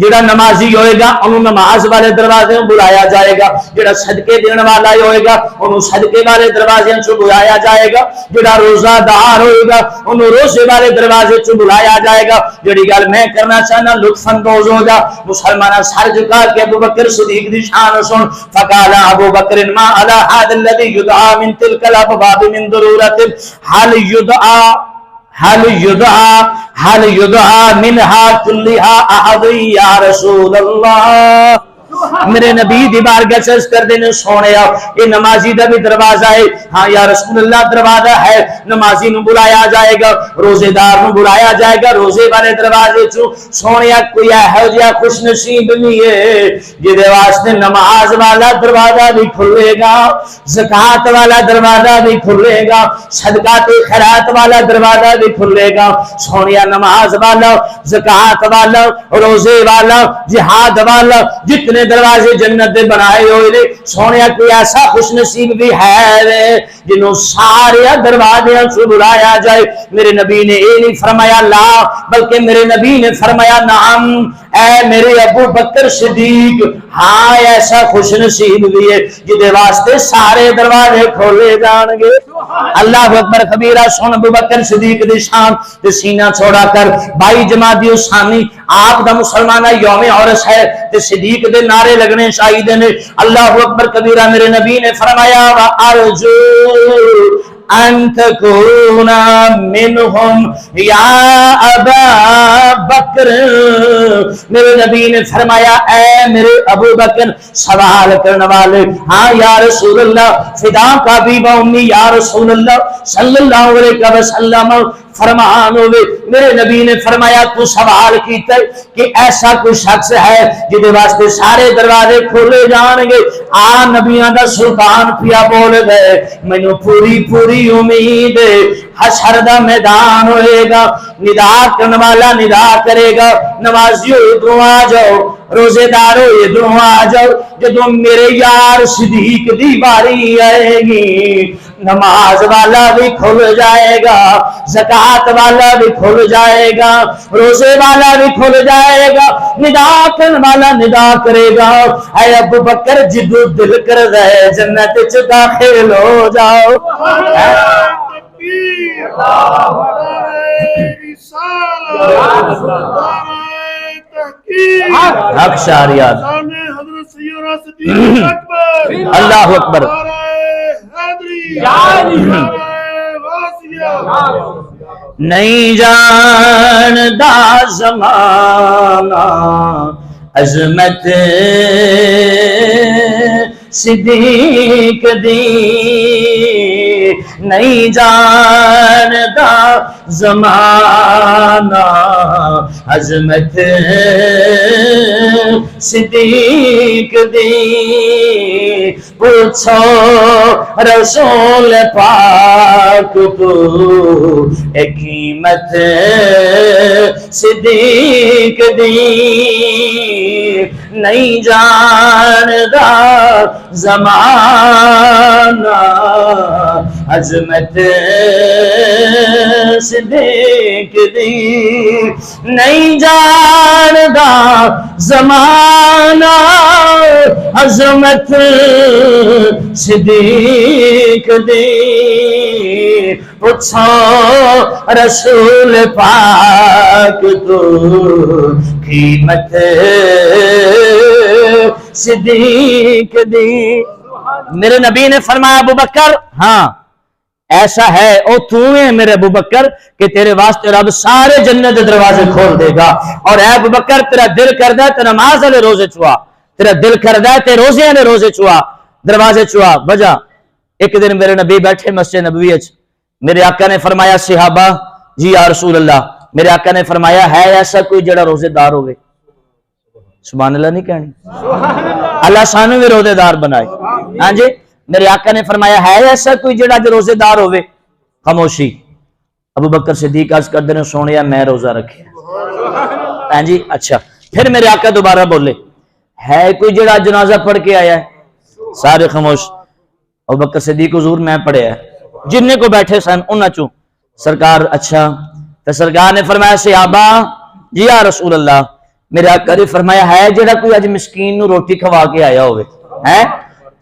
جڑا نمازی ہوئے گا انہوں نماز والے دروازے بلایا جائے گا، جڑا صدقے دینے والا ہوئے گا انہوں صدقے والے دروازے سے بلایا جائے گا، جڑا روزہ دار ہوئے گا انہوں روزے والے دروازے سے بلایا جائے گا۔ جڑی گل میں کرنا چاہنا لطف اندوز ہو جا، مسلمانہ سر جھکا کے ابو بکر صدیق دی شان سن۔ فقال ابو بکر ما على هذا الذي يدعى من تلك الابواب من ضرورة هل يدعى منها كلها احد یا رسول اللہ۔ میرے نبی دی بارگاہ سے اس کر دینے سونیا یہ نمازی دا بھی دروازہ ہے، ہاں یا رسول اللہ دروازہ ہے، نمازی نو بلایا جائے گا، روزے دار نو بلایا جائے گا روزے والے دروازے چو۔ سونیا کوئی ہے جا خوش نصیب نہیں ہے جدے واسطے نماز والا دروازہ بھی کھلے گا، زکات والا دروازہ بھی کھلے گا، صدقات خیرات والا دروازہ بھی کھلے گا۔ سونیا نماز والا، زکات والا، روزے والا، جہاد والا، جتنے دروازے جنت دے بنائے ہوئے نے، سونیا کوئی ایسا خوش نصیب بھی ہے جنہوں سارے دروازے سے بلایا جائے۔ میرے نبی نے یہ نہیں فرمایا لا، بلکہ میرے نبی نے فرمایا نعم، اے میرے ابو بکر صدیق، ہاں ایسا خوش نصیب بھی ہے جدے واسطے سارے دروازے کھولے جان گے۔ اللہ اکبر کبیرہ سن ابو بکر صدیق دی شان تے سینہ چھوڑا کر 22 جمادی الثانی آپ دا مسلمانہ یوم عرس ہے تے صدیق دے نعرے لگنے شاہد نے۔ اللہ اکبر کبیرہ میرے نبی نے فرمایا وَأَرْجُو أَن تَكُونَ مِنْهُمْ یا ابا بکر۔ میرے نبی نے فرمایا اے میرے ابو بکر سوال کرنے والے، ہاں یا رسول اللہ فدا کا بھی امی یا رسول اللہ صلی اللہ علیہ وسلم فرمان ہوئے۔ میرے نبی نے فرمایا تو سوال کیتا ہے کہ ایسا کوئی شخص ہے جدے واسطے سارے دروازے کھولے جان گے؟ آ نبیاں دا سلطان پیا بول گئے مینوں پوری پوری امید ہے حشر دا میدان ہوئے گا، ندا کرنے والا ندا کرے گا، نمازیوں ادھروں آ جاؤ، روزے دارو ادھروں آ جاؤ، جدوں میرے یار صدیق دی باری آئے گی نماز والا بھی کھل جائے گا، زکات والا بھی کھل جائے گا، روزے والا بھی کھل جائے گا، ندا کرنے والا ندا کرے گا اے ابو بکر جدو دل کر رہے جنت چ داخل ہو جاؤ۔ حق شاریات اللہ اکبر۔ نہیں جاندا زمانہ عظمت صدیق دی، نہیں جاندا زمانہ عظمت صدیق دی، پوچھو رسول پاک کو ایک قیمت صدیق دی، نہیں جاندا زمانہ عظمت صدیق دی، نہیں جاندا زمانہ عظمت صدیق دی، پوچھو رسول پاک کو قیمت صدیق دی۔ میرے نبی نے فرمایا ابو بکر ہاں ایسا ہے او تو ہے میرے ابو بکر کہ تیرے واسطے رب سارے جنت دروازے کھول دے گا، اور اے ابو بکر تیرا دل کردہ ہے تے نماز والے روزے چوا، تیرا دل کردہ ہے تے روزے والے روزے چوا، دروازے چوا۔ وجہ ایک دن میرے نبی بیٹھے مسجد نبوی وچ، میرے آقا نے فرمایا صحابہ جی یا رسول اللہ، میرے آقا نے فرمایا ہے ایسا کوئی جڑا روزے دار ہوئے؟ سبحان اللہ نہیں کہنی؟ اللہ سانو بھی روزے دار بنائے. ہاں جی میرے آقا نے فرمایا ہے ایسا کوئی جڑا جو روزے دار ہوئے؟ خاموشی. ابو بکر صدیق عرض کر دینے سونیا میں روزہ رکھے. ہاں جی اچھا. پھر میرے آقا دوبارہ بولے ہے کوئی جڑا جنازہ پڑھ کے آیا ہے؟ سارے خاموش. ابو بکر صدیق حضور میں پڑھے ہے. جننے کو بیٹھے سن انہاں چوں سرکار اچھا. تو سرکار نے فرمایا صحابہ جی یا رسول اللہ. میرے آقا نے فرمایا ہے جڑا کوئی اج مسکین نو روٹی کھوا کے آیا ہوئے ہے؟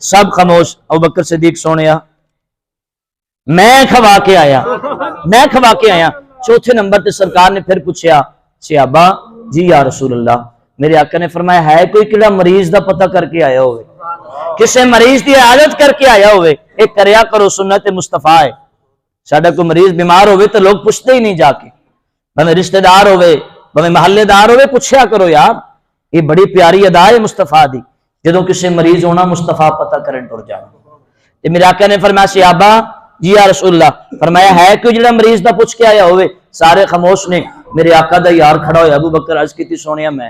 سب خاموش. ابو بکر صدیق سونیا میں کھوا کے آیا. چوتھے نمبر تے سرکار نے پھر پوچھا صحابہ جی یا رسول اللہ. میرے آقا نے فرمایا ہے کوئی کڑا مریض دا پتہ کر کے آیا ہوئے؟ کسے مریض دی عیادت کر کے آیا ہوئے؟ ایک کریا کرو سنت مصطفیٰ ہے. ساڈا کوئی مریض بیمار ہوئے تو لوگ پوچھتے ہی نہیں جا کے. بھਵੇਂ رشتہ دار ہوئے بھਵੇਂ محلے دار ہوئے پوچھیا کرو یار. یہ بڑی پیاری ادا ہے مصطفیٰ دی. جدوں کسے مریض ہونا مصطفیٰ پتہ کرن ٹر جانا. تے میرے آقا نے فرمایا صحابہ جی یا رسول اللہ. فرمایا ہے کوئی جڑا مریض دا پوچھ کے آیا ہوئے؟ سارے خاموش نے. میرے آقا دا یار کھڑا ہویا. ابو بکر عرض کیتی سونیا میں.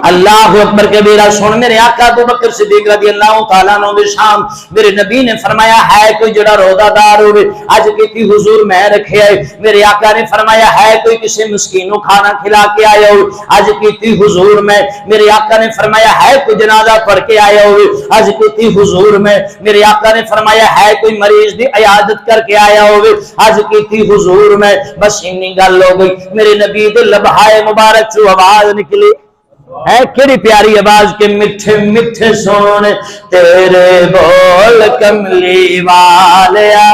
اللہ اکبر کبیرہ. سن میرے آقا ابو بکر صدیق رضی اللہ تعالیٰ عنہ دے شام میرے نبی نے فرمایا ہے کوئی جڑا روزہ دار ہوئے؟ اج کیتی حضور میں رکھے ہے. میرے آقا نے فرمایا ہے کوئی کسی مسکین کو کھانا کھلا کے آیا ہوئے؟ اج کیتی حضور میں. میرے آقا نے فرمایا ہے کوئی جنازہ پڑھ کے آیا ہوئے؟ اج کیتی حضور میں. میرے آقا نے فرمایا ہے کوئی مریض دی عیادت کر کے آیا ہوئے؟ اج کیتی حضور میں. بس اتنی گل ہو گئی. میرے نبی دے لبہائے مبارک چوں آواز نکلی ہے کیڑی پیاری آواز کے میٹھے میٹھے سونے تیرے بول کملی والیا.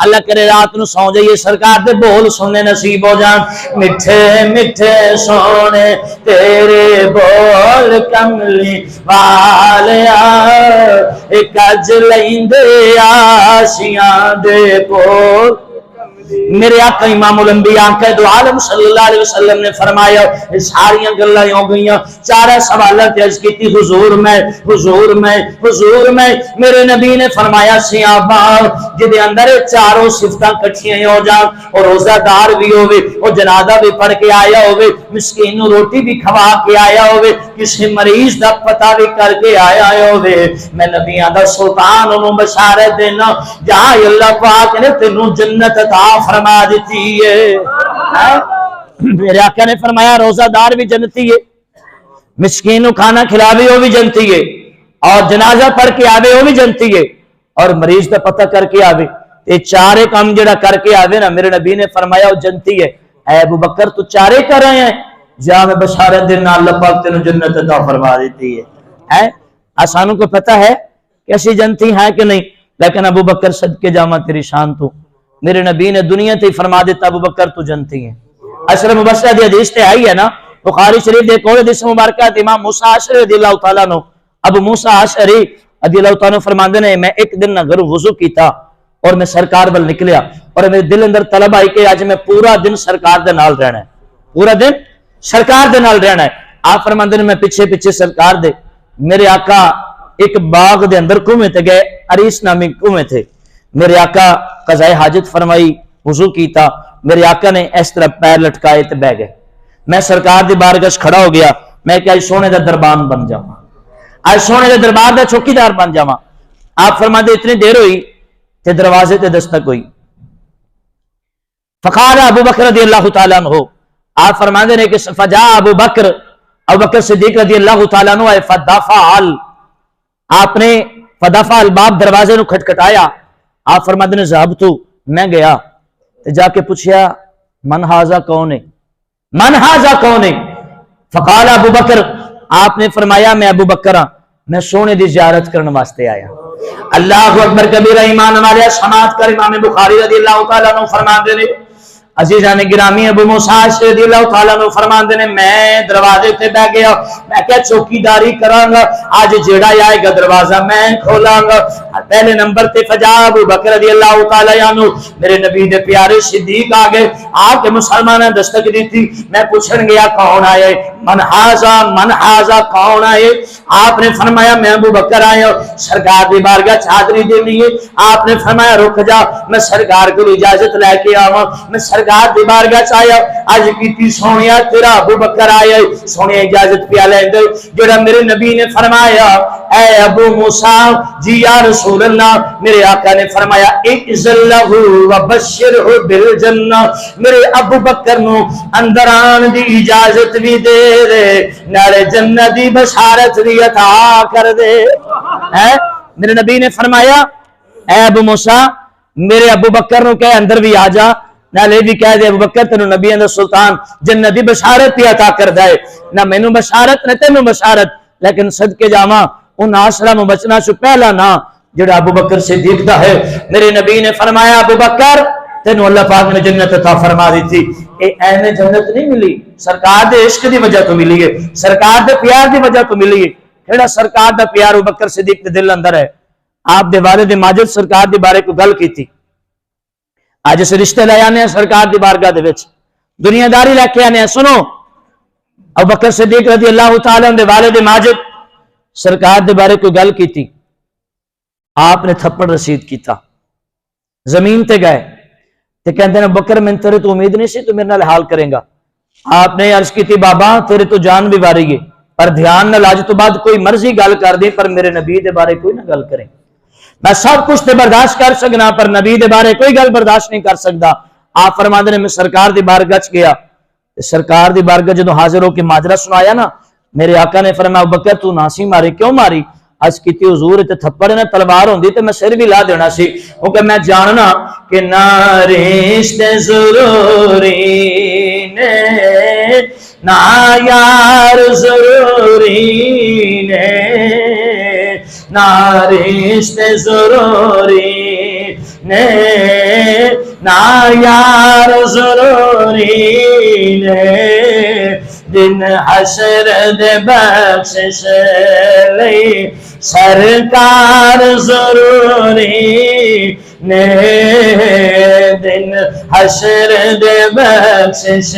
اللہ کرے رات نو سو جائیے سرکار دے بول سننے نصیب ہو جان. میٹھے میٹھے سونے تیرے بول کملی والیا. ایک اج لیندے آشیاں دے بول. میرے آقا امام الانبیاء قائد عالم صلی اللہ علیہ وسلم نے فرمایا ساریاں گلاں ہو گئیاں. چار سوالات عرض کیتی حضور میں حضور میں حضور میں. میرے نبی نے فرمایا صحابہ جدے اندر چاروں صفتاں کٹھیاں ہو جان اور روزہ دار بھی ہوئے اور جنازہ بھی پڑھ کے آیا ہوئے مسکین نو روٹی بھی کھوا کے آیا ہوئے کسی مریض دا پتہ بھی کر کے آیا ہوئے میں نبیاں دا سلطان انہوں بشارت دینا جہاں اللہ پاک نے تینوں جنت عطا فرما دیتی ہے. میرے آقا نے فرمایا روزہ دار بھی جنتی ہے مسکین کو کھانا کھلاوے وہ بھی جنتی ہے اور جنازہ پڑھ کے آوے وہ بھی جنتی ہے اور مریض دا پتہ کر کے آوے. یہ چارے کام جڑا کر کے آوے نا میرے نبی نے فرمایا وہ جنتی ہے. اے ابو بکر تو چارے کر رہے ہیں جہاں میں بشارت دینا اللہ پاک تینوں جنت عطا فرما دیتی ہے. آسانوں کو پتہ ہے کیسی جنتی ہے کہ نہیں لیکن ابو بکر صدقے جامع تیری شان تو میرے نبی نے دنیا تے فرما دیتا ابو بکر تو جنتی ہے. عشر مبشرہ دی حدیث تے آئی ہے نا بخاری شریف دے کوئی حدیث مبارکہ امام موسیٰ عشری رضی اللہ تعالیٰ عنہ ابو موسیٰ عشری رضی اللہ تعالیٰ عنہ فرماندے نے میں ایک دن نہ گھر وضو کیتا اور میں سرکار بل نکلیا اور میرے دل اندر طلب آئی کہ آج میں پورا دن سرکار دے نال رہنا ہے پورا دن سرکار دے نال رہنا ہے. آپ فرماندے نے میں پیچھے پیچھے سرکار دے. میرے آقا ایک باغ دے اندر کنویں تے گئے عریس نامی کنویں تھے. میرے آقا قضاء حاجت فرمائی وضو کیتا میرے آقا نے اس طرح پیر لٹکائے تے بہ گئے. میں سرکار دی بارگاہ کھڑا ہو گیا میں کہ آج سونے دا دربان بن جاواں آج سونے دے دربار دا چوکیدار بن جاواں. آپ فرماندے اتنی دیر ہوئی تے دروازے تے دستک ہوئی. فقال ابو بکر رضی اللہ تعالیٰ عنہ آپ فرماندے نے کہ فجاء ابو بکر صدیق رضی اللہ تعالیٰ عنہ فدفع آپ نے فدفع الباب دروازے نو کھٹکھٹایا. آپ فرماندے نے ذهبت میں گیا تے جا کے پوچھیا من ھذا کون ہے من ھذا کون ہے. فقال ابو بکر آپ نے فرمایا میں ابو بکر ہاں میں سونے دی زیارت کرنے واسطے آیا. اللہ اکبر کبیرہ ایمان ہمارے سماعت کر امام بخاری رضی اللہ تعالیٰ عنہ فرماندے نے عزیزان گرامی ابو موسیٰ رضی اللہ تعالیٰ عنہ فرماندے نے میں دروازے تے بیٹھ گیا میں کیا چوکیداری کراں گا آج جیڑا آئے گا دروازہ میں کھولاں گا. پہلے نمبر تے فجاء ابو بکر رضی اللہ تعالیٰ عنہ میرے نبی دے پیارے صدیق آ گئے آ کے مسلمانوں دستک دی تھی. میں پوچھن گیا کون آئے من ھذا کون آئے. آپ نے فرمایا میں ابو بکر آیا سرکار دی بارگاہ چادری دینی ہے. آپ نے فرمایا رک جا میں سرکار کو اجازت لے کے آواں میں
سرکار دی بارگاہ چ آیا اج کیتی سونیا تیرا ابو بکر آیا سونیا اجازت پیا لے جڑا میرے نبی نے فرمایا اے ابو موسیٰ جی یا رسول اللہ میرے آقا نے فرمایا اذن لہ وبشرہ بالجنہ میرے ابو بکر نو اندر آن دی اجازت بھی دے دے نالے جنت دی بشارت بھی عطا کر دے میرے نبی نے فرمایا اے ابو موسیٰ میرے ابو بکر نو کہ اندر بھی آ جا نالے بھی کہہ دے ابو بکر تینو نبی اندر سلطان جنت دی بشارت بھی عطا کر دے نہ مینوں بشارت نہ تینوں بشارت لیکن صدقے جاواں ان آشرا میں بچنا چو پہلا نا جڑا ابو بکر صدیق دا ہے میرے نبی نے فرمایا ابو بکر تینو اللہ پاک نے جنت عطا فرما دی تھی اے ایویں جنت نہیں ملی سرکار دے عشق دی وجہ تو ملی ہے سرکار دے پیار دی وجہ تو ملی ہے کیڑا سرکار دا پیار ابو بکر صدیق دے دل اندر ہے آپ دے والد ماجد سرکار دی بارے کو گل کی تھی آج اس رشتے لے آنے ہیں سرکار دی بارگاہ دے وچ دنیا داری لے کے آنے ہیں سنو ابو بکر صدیق رضی اللہ تعالیٰ دے والد ماجد سرکار دے بارے کوئی گل کی تھی آپ نے تھپڑ رسید کیتا زمین تے گئے تے کہندے نے بکر میں تیرے تو امید نہیں سی تو میرے نال حال کریں گا آپ نے عرض کی تھی بابا تیرے تو جان بھی واری گئی پر دھیان نہ لاج تو بعد کوئی مرضی گل کر دی پر میرے نبی دے بارے کوئی نہ گل کریں میں سب کچھ تے برداشت کر سکنا پر نبی دے بارے کوئی گل برداشت نہیں کر سکتا آپ فرماندے نے میں سرکار دی بارگاہ چ گیا سرکار دی بارگاہ جدوں حاضر ہو کے ماجرا سنایا نا میرے آقا نے فرمایا ابو بکر تو ناسی ماری کیوں ماری اج کیتی حضور تے تھپڑ نے تلوار ہوندی تے میں سر بھی لا دینا سی او کہ میں جاننا کہ نہ رشتے ضروری نے نہ یار ضروری نے نہ رشتے ضروری نے نہ یار ضروری نے دن حشر دے بخشش لئی سرکار ضروری نے دن حشر دے بخشش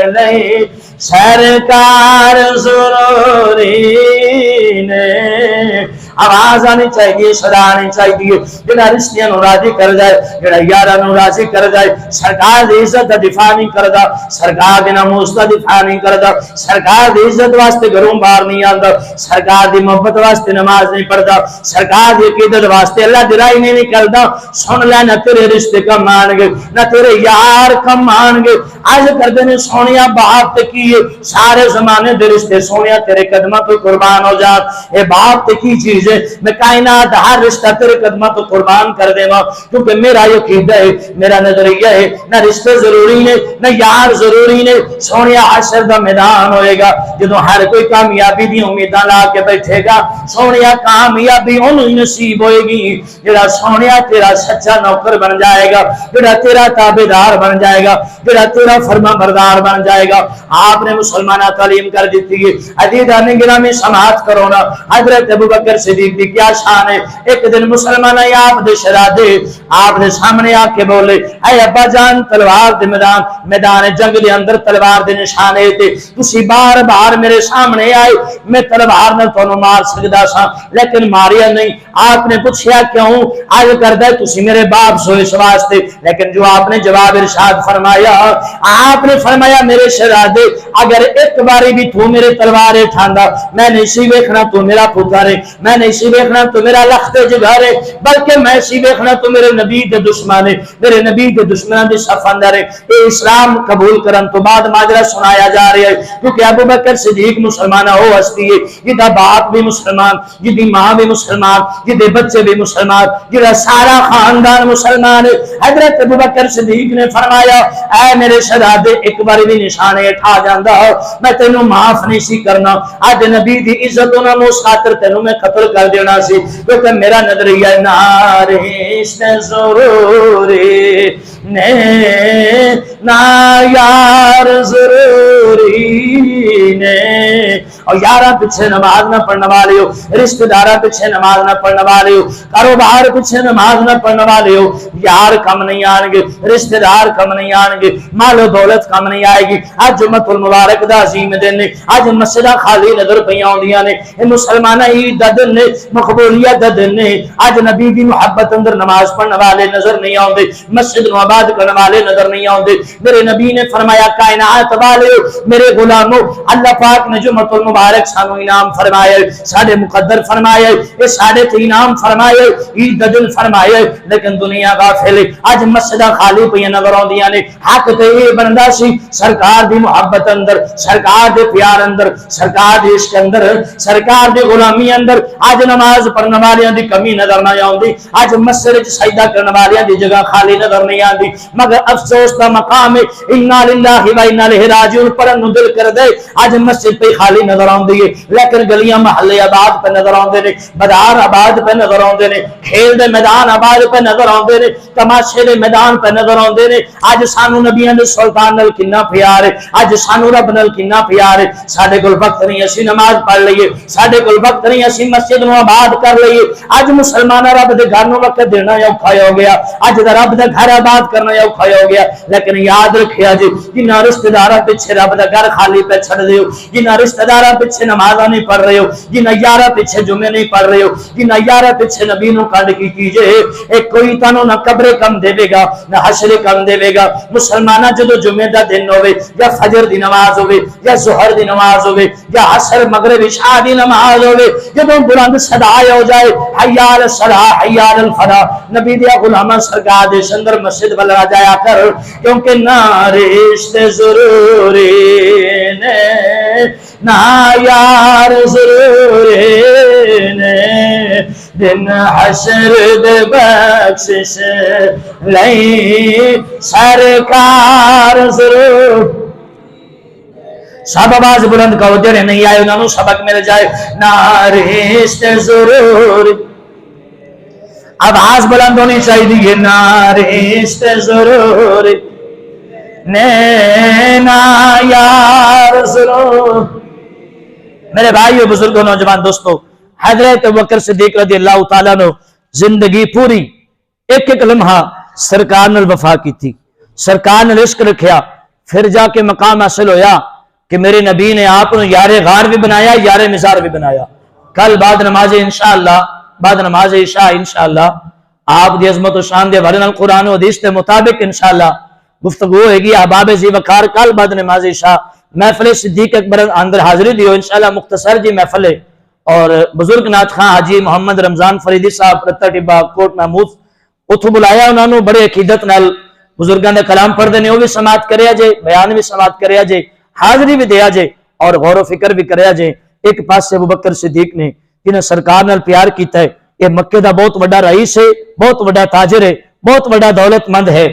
لئی سرکار ضروری نے آواز آنی چاہیے صدا آنی چاہیے جنہا رشتیاں نو راضی کر جائے جنہا یارہ نو راضی کر جائے سرکار دی عزت دا دفاع نہیں کردا سرکار دی ناموس دا دفاع نہیں کردا سرکار دی عزت واسطے گھروں باہر نہیں آندا سرکار دی محبت واسطے نماز نہیں پڑھدا سرکار دی عقیدت واسطے اللہ دی راہ نہیں نکلدا سن لے نہ تیرے رشتے کم آن گے نہ تیرے یار کم آن گے آج کردے نے سونیا باپ تے کیے سارے زمانے دے رشتے سونیا تیرے قدمہ تو قربان ہو جا اے باپ تے کی چیز ہے میں کائنات ہر رشتہ تیرے قدمہ تو قربان کر دے گا کیونکہ میرا یہ عقیدہ ہے میرا نظریہ ہے نہ رشتے ضروری نے نہ یار ضروری نے سونیا حشر دا میدان ہوئے گا جدو ہر کوئی کامیابی دی امیداں لا کے بیٹھے گا سونیا کامیابی انہوں ہی نصیب ہوئے گی جڑا سونیا تیرا سچا نوکر بن جائے گا جڑا تیرا تابعدار بن جائے گا جڑا تیرا فرما بردار بن جائے گا آپ نے مسلمانہ تعلیم کر دیتی ہے عزیزان گرامی سماعت کرو نا حضرت ابو بکر صدیق دی کیا شان ہے ایک دن مسلمانہ آپ دے شرادے آپ نے سامنے آ کے بولے اے ابا جان تلوار دے میدان جنگ دے اندر تلوار دے نشانے تھے تسی بار بار میرے سامنے آئے میں تلوار نہ تانوں مار سکدا سا لیکن ماریا نہیں آپ نے پوچھا کیوں آج کردا ہے تسی میرے باپ سو اس واسطے لیکن جو آپ نے جواب ارشاد فرمایا آپ نے فرمایا میرے شہزادے اگر ایک باری بھی تو میرے تلوار اٹھاندا میں نہیں سی ویکھنا تو میرا پتر ہے میں نہیں سی ویکھنا تو میرا لخت جگر ہے بلکہ میں سی ویکھنا تو میرے نبی دے دشمن ہے میرے نبی دے دشمناں دے صف اندر ہے اے اسلام قبول کرن تو بعد ماجرا سنایا جا رہا ہے کیونکہ ابو بکر صدیق مسلمان ہو ہستی ہے جدا باپ بھی مسلمان جدی ماں بھی مسلمان جدے بچے بھی مسلمان جدا سارا خاندان مسلمان ہے حضرت ابو بکر صدیق نے فرمایا اے میرے شہزادے ایک بار بھی نشانے اٹھا جاندا میں تینوں معاف نہیں سی کرنا اج نبی دی عزت انہاں نو خاطر تینوں میں قتل کر دینا سی کیونکہ میرا نظریہ نارش ضروری نے نا یار ضروری نے اور یارہ پیچھے نماز نہ پڑھنے والے ہو رشتہ دارہ پیچھے نماز نہ پڑھنے والے ہو کاروبار پیچھے نماز نہ پڑھنے والے ہو یار کم نہیں آن گے رشتہ دار کم نہیں آن گے مال و دولت کم نہیں آئے گی آج جمعۃ المبارک دا عظیم دن نے آج مسجداں خالی نظر پیاں ہوندیاں نے اے مسلماناں عید دا دن نے مقبولیت دا دن نے آج نبی دی محبت اندر نماز پڑھنے والے نظر نہیں آوندے مسجد نو آباد کرنے والے نظر نہیں آتے. میرے نبی نے فرمایا کائنات والے میرے غلاموں اللہ پاک نے جمعۃ المبارک سانو انعام فرمایا ساڈے مقدر فرمایا یہ ساڈے تے انعام فرمایا عید دا دن فرمایا لیکن دنیا غافل ہے. اج مسجداں خالی پئی نظر آندیاں نے. حق تے یہ بندا سی سرکار دی محبت اندر سرکار دے پیار اندر سرکار دے عشق اندر سرکار دی غلامی اندر اج نماز پڑھن والیاں دی کمی نظر نہ آندی. اج مسجد وچ سجدہ کرن والیاں دی جگہ خالی نظر نہیں آندی. مگر افسوس دا مقام ہے انا للہ و انا الیہ راجعون پڑھن نوں دل کر دے اج مسجد پہ خالی نظر آندی ہے لیکن گلیاں محلے آباد پہ نظر آندے نے بازار آباد پہ نظر آندے نے کھیل دے میدان آباد پہ نظر آندے نے تماشے دے میدان پہ نظر آندے نے. اج سانو نبیاں دے سلطان نال کنا پیار ہے اج سانو رب نال کنا پیار ہے. ساڈے کول وقت نہیں اسی نماز پڑھ لئیے ساڈے کول وقت نہیں اسی مسجد نو آباد کر لئیے. اج مسلمان رب دے گھر نو وقت دینا اوکھا ہو گیا اج دا رب دا گھر آباد کرنا اوکھا ہو گیا. لیکن یاد رکھیا جی جنہ رشتہ داراں پیچھے رب دا گھر خالی پہ چھڑ دیو جنہ رشتہ داراں پیچھے نمازاں نہیں پڑھ رہے ہو جنہ یاراں پیچھے جمعے نہیں پڑھ رہے ہو جنہ یاراں پیچھے نبی نو کڈ کی کیجے ایک کوئی تانوں نہ قبر کم دے گا نہ حشر کم دے گا. مسلماناں جدو جمعے دا دن ہوے یا فجر دی نماز ہوے یا ظہر دی نماز ہوے یا عصر مغرب عشاء دی نماز ہوے جدو بلند صدا ہو جائے حی علی الصلاۃ حی علی الفلاح نبی دیا غلاماں سرکار دے اندر مسجد ول آ جایا کر کیونکہ نعرے عشق ضروری نے نہ یار ضروری نے دن حشر دے بخشش لئی سرکار ضرور. سب آواز بلند کرو جڑے نہیں آئے انہوں سبق مل جائے. نعرے عشق ضرور آواز بلند ہونی چاہیے. نعرے عشق ضرور نینا یار ضرور. میرے بھائیو بزرگوں نوجوان دوستو حضرت ابوبکر صدیق رضی اللہ تعالیٰ عنہ زندگی پوری ایک ایک لمحہ سرکار نے وفا کی تھی سرکار نے عشق رکھیا. پھر جا کے مقام حاصل ہویا کہ میرے نبی نے آپ نے یار غار بھی بنایا یار مزار بھی بنایا. کل بعد نماز انشاءاللہ بعد نماز عشاء انشاءاللہ آپ دی عظمت و شان دے حوالے نال قرآن و حدیث کے مطابق انشاءاللہ گفتگو ہوئے گی. احباب ذی وقار کل بعد نماز عشاء محفل صدیق اکبر اندر حاضری دیو انشاءاللہ مختصر جی محفل ہے. اور بزرگ نات خان حاجی محمد رمضان فریدی صاحب رتا ٹبا کوٹ محمود اتھو بلایا انہوں نے بڑے عقیدت نال بزرگان دے کلام پڑھ دینے وہ بھی سماعت کریا جے بیان بھی سماعت کریا جے حاضری بھی دیا جے اور غور و فکر بھی کریا جے. ایک پاس سے ابوبکر صدیق نے جنہیں سرکار نال پیار کیتا ہے یہ مکے دا بہت بڑا رئیس ہے بہت بڑا تاجر ہے بہت بڑا دولت مند ہے.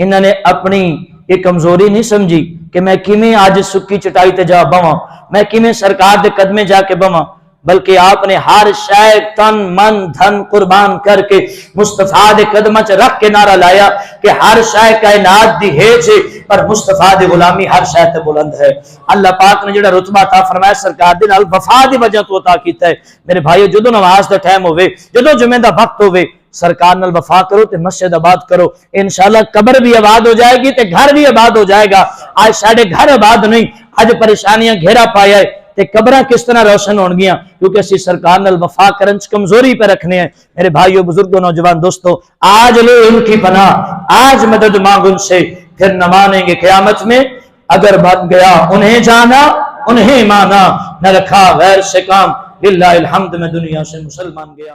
انہوں نے اپنی یہ کمزوری نہیں سمجھی کہ میں کیویں آج سکی چٹائی تے جا بواں میں کیویں سرکار دے قدمے جا کے بواں بلکہ آپ نے ہر شے تن من دھن قربان کر کے مصطفیٰ دے قدمہ چ رکھ کے نعرہ لایا کہ ہر شے کائنات دی ہے چھے پر مصطفیٰ دی غلامی ہر شے تے بلند ہے. اللہ پاک نے جڑا رتبہ عطا فرمایا سرکار دے نال وفا دی وجہ تو عطا کیتا ہے. میرے بھائیو جدوں نماز دا ٹائم ہوے جدوں جمعے دا وقت ہوے سرکار نال وفا کرو تے مسجد آباد کرو انشاءاللہ قبر بھی آباد ہو جائے گی تے گھر بھی آباد ہو جائے گا. آج ساڈے گھر آباد نہیں اج پریشانیاں گھیرا پایا ہے تے قبراں کس طرح روشن ہون گیاں کیونکہ اسی سرکار نال وفا کرن چ کمزوری پہ رکھنے ہیں. میرے بھائیو بزرگوں نوجوان دوستو آج لو ان کی پناہ آج مدد مانگ ان سے پھر نہ مانیں گے قیامت میں. اگر بن گیا انہیں جانا انہیں مانا نہ رکھا غیر سے کام للہ الحمد میں دنیا سے مسلمان گیا.